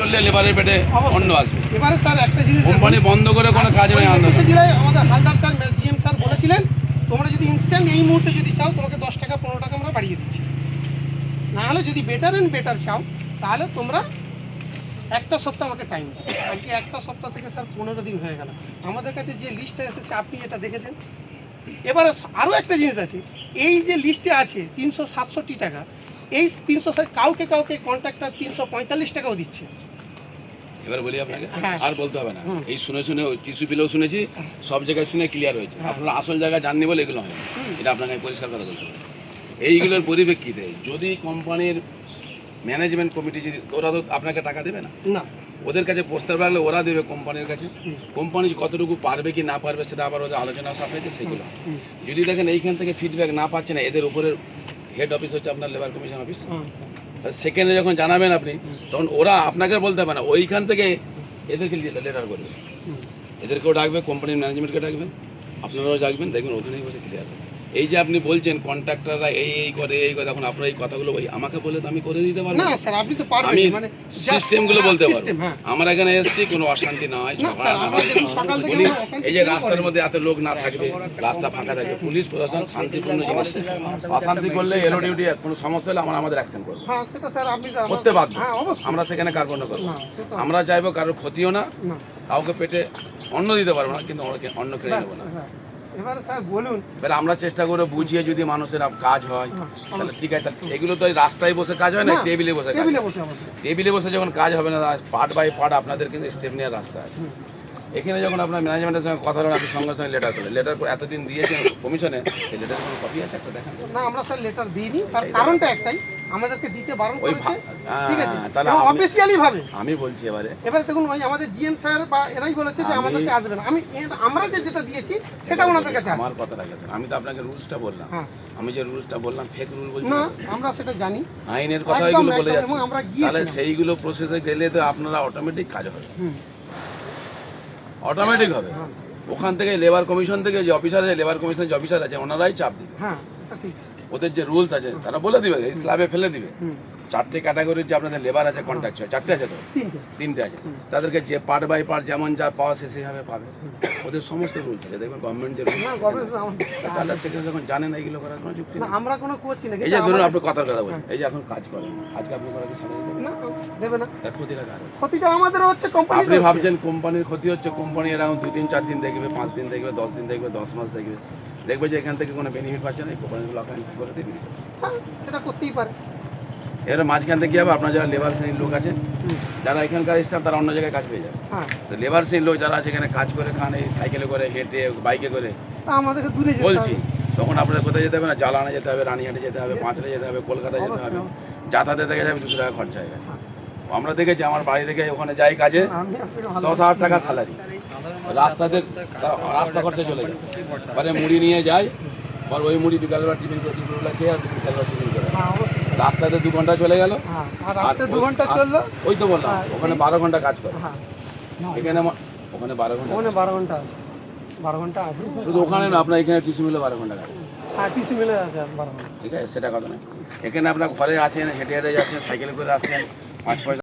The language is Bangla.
চললে লেবারের পেটে অন্য আসবে। এবারে স্যার একটা জিনিস কোম্পানি বন্ধ করে কোনো কাজ নেই। জেলায় আমাদের হালদার স্যার জিএম স্যার বলেছিলেন তোমরা যদি ইনস্ট্যান্ট এই মুহূর্তে যদি চাও তোমাকে 10 টাকা 15 টাকা আমরা বাড়িয়ে দিচ্ছি, নাহলে যদি বেটার অ্যান্ড বেটার চাও তাহলে তোমরা একটা সপ্তাহ আমাকে টাইম দাও। আজকে একটা সপ্তাহ থেকে স্যার 15 দিন হয়ে গেল। আমাদের কাছে যে লিস্টটা এসেছে আপনি এটা দেখেছেন। এবারে আরও একটা জিনিস আছে, এই যে লিস্টে আছে 367 টাকা, এই 300 কাউকে কন্ট্রাক্টর 345 টাকাও দিচ্ছে। এবার বলি আপনাকে, হ্যাঁ। আর বলতে হবে না, এই শুনে টিসু পিলেও শুনেছি, সব জায়গায় শুনে ক্লিয়ার হয়েছে। আপনারা আসল জায়গায় জাননি বলে এগুলো হয় না, এটা আপনাকে আমি পরিষ্কার কথা বলতে হবে। এইগুলোর পরিপ্রেক্ষিতে যদি কোম্পানির ম্যানেজমেন্ট কমিটি যদি, ওরা তো আপনাকে টাকা দেবে না, না ওদের কাছে প্রস্তাব রাখলে ওরা দেবে কোম্পানির কাছে। কোম্পানি কতটুকু পারবে কি না পারবে সেটা আবার ওদের আলোচনা সাপেক্ষে সেগুলো। যদি দেখেন এইখান থেকে ফিডব্যাক না পাচ্ছে না, এদের উপরের হেড অফিস হচ্ছে আপনার লেবার কমিশন অফিস, সেকেন্ডে যখন জানাবেন আপনি, তখন ওরা আপনাকে বলতে হবে না, ওইখান থেকে এদেরকে লেটার করবে, এদেরকেও ডাকবে, কোম্পানির ম্যানেজমেন্টকে ডাকবে, আপনারাও ডাকবেন, দেখবেন ওখানেই বসে ক্লিয়ার হবে। এই যে আপনি বলছেন কন্ট্রাক্টররা এই করে এখন আপনারা এই কথাগুলো ওই আমাকে বলে তো আমি করে দিতে পারবো না স্যার, আপনি তো পারবেন, আমি মানে সিস্টেমগুলো বলতে পারবো। হ্যাঁ। আমরা এখানে এসেছি কোনো অশান্তি না হয়, সকাল থেকে বলি, অশান্তি এই যে রাস্তার মধ্যে এত লোক না থাকবে, রাস্তা ফাঁকা থাকবে, পুলিশ প্রশাসন শান্তিপূর্ণ জিনিস, অশান্তি করলে এলো ডিউটি কোনো সমস্যা হলে আমাদের অ্যাকশন করবো, হ্যাঁ সেটা স্যার আপনি করতে বাধ্য। হ্যাঁ অবশ্যই আমরা সেখানে কার্পণ্য করবো, না, সেটা আমরা চাইবো কারোর ক্ষতিও না, না। কাউকে পেটে অন্ন দিতে পারবো না, কিন্তু অন্ন কেড়ে নেবো না। হ্যাঁ। এবারে স্যার বলুন, এবার আমরা চেষ্টা করে বুঝিয়ে যদি মানুষের কাজ হয় তাহলে ঠিক আছে। এগুলো তো রাস্তায় বসে কাজ হয় না, টেবিলে বসে কাজ। টেবিলে বসে আমাদের টেবিলে বসে যখন কাজ হবে না, পার্ট বাই পার্ট আপনাদের কিন্তু স্টেপ নেওয়ার রাস্তা আছে। এখানে যখন আপনার ম্যানেজমেন্টের সঙ্গে কথা বলেন, আপনি সঙ্গে সঙ্গে লেটার করলেন, লেটার করে এতদিন দিয়েছেন কমিশনে, সেই লেটারের কোনো কপি আছে একটা দেখান। না আমরা স্যার লেটার দিইনি, তার কারণটা একটাই, আমাদেরকে দিতে বারণ ওই করেছে, ঠিক আছে, তাহলে অফিসিয়ালি ভাবে। আমি বলছি এবারে দেখুন ওই আমাদের জিএম স্যার বা এরাই বলেছে যে আমাদেরকে আসবে না, আমরা যেটা দিয়েছি সেটা ওনাদের কাছে আছে। আমার কথাটা গেছে, আমি তো আপনাকে রুলসটা বললাম, হ্যাঁ আমি যে রুলসটা বললাম ফেক রুল বলছি না, না, আমরা সেটা জানি, আইনের কথা একদম, এগুলো বলে একদম, যাচ্ছে। এবং আমরা তাহলে গিয়েছিলাম। সেইগুলো প্রসেসে গেলে তো আপনারা অটোমেটিক কাজ হবে, হুম, অটোমেটিক হবে। হ্যাঁ, ওখান থেকে লেবার কমিশন থেকে যে অফিসার আছে, লেবার কমিশন যে অফিসার আছে, ওনারাই চাপ দিবে। হ্যাঁ এটা ঠিক। ওদের যে রুলস আছে তারা বলে দিবে, এই স্ল্যাবে ফেলে দিবে। হুম, 4টে ক্যাটাগরির যে আপনাদের লেবার আছে, কন্ট্রাক্ট 4টে আছে তো, তিনটে। 3টে আছে, তাদেরকে যে পার্ট বাই পার্ট যেমন যা পাওয়া সেইভাবে পাবে। ওদের সমস্ত রুলস আছে, দেখবেন গভর্নমেন্ট যে না গভর্নমেন্ট তাহলে সেখানে যখন জানেন এইগুলো করার কোনো যুক্তি না, নেই। আমরা কোনো কোচই না, এই যে ধরুন আপনি কথার কথা বলেন, এই যে এখন কাজ করেন, আজকে আপনি করা কি স্যালারি দেবেন না দেবে না, তার ক্ষতিটা কার? ক্ষতিটা আমাদের হচ্ছে, কোম্পানি। আপনি ভাবছেন কোম্পানির ক্ষতি হচ্ছে, কোম্পানি এরকম 2 দিন 4 দিন দেখবে, 5 দিন দেখবে, 10 দিন দেখবে, 10 মাস দেখবে, দেখবে যে এখান থেকে কোনো বেনিফিট পাচ্ছে না, এই কোম্পানিগুলো আপনাকে কী করে দেবে? সেটা করতেই পারে। এর মাঝখান থেকে কী হবে, আপনার যারা লেবার শ্রেণীর লোক আছে, যারা এখানকার স্টাফ, তারা অন্য জায়গায় কাজ পেয়ে যায়। হ্যাঁ তো লেবার শ্রেণীর লোক যারা আছে এখানে কাজ করে খান, এই সাইকেলে করে, হেঁটে, বাইকে করে, তা আমাদেরকে দূরে যেতে বলছি, হবে। তখন আপনাদের কোথায় যেতে হবে না, জালানা যেতে হবে, রানীহাটে যেতে হবে, পাঁচড়ে যেতে হবে, কলকাতায় যেতে হবে, যাতায়াতে দেখে যাবে 200 টাকা খরচা হবে। আমরা দেখেছি, আমার বাড়ি থেকে ওখানে যাই কাজে, আমি আপনাকে ভালো 10,000 টাকা স্যালারি, রাস্তা খরচা চলে যায়। পরে মুড়ি নিয়ে যায়, পর ওই মুড়ি বিকালবেলা টিফিন করে, দুপুরবেলা খেয়ে, আর বিকালবেলা টিফিন করে, হ্যাঁ, অবশ্যই। রাস্তাতে 2 ঘন্টা চলে গেল। হ্যাঁ, আর রাস্তায় 2 ঘন্টা চললো। ওই তো বললাম, ওখানে 12 ঘন্টা কাজ করে, হ্যাঁ এখানে ওখানে 12 ঘন্টা, ওখানে 12 ঘন্টা আছে, 12 ঘন্টা আছে। শুধু ওখানে না, আপনার এখানে টিসি মিলে 12 ঘন্টা কাজ, হ্যাঁ টিসি মিলে আছে 12 ঘন্টা। ঠিক আছে, সেটা কথা নয়। এখানে আপনার ঘরে আছেন, হেঁটে হেঁটে যাচ্ছেন, সাইকেলে করে আসছেন, 5 পয়সা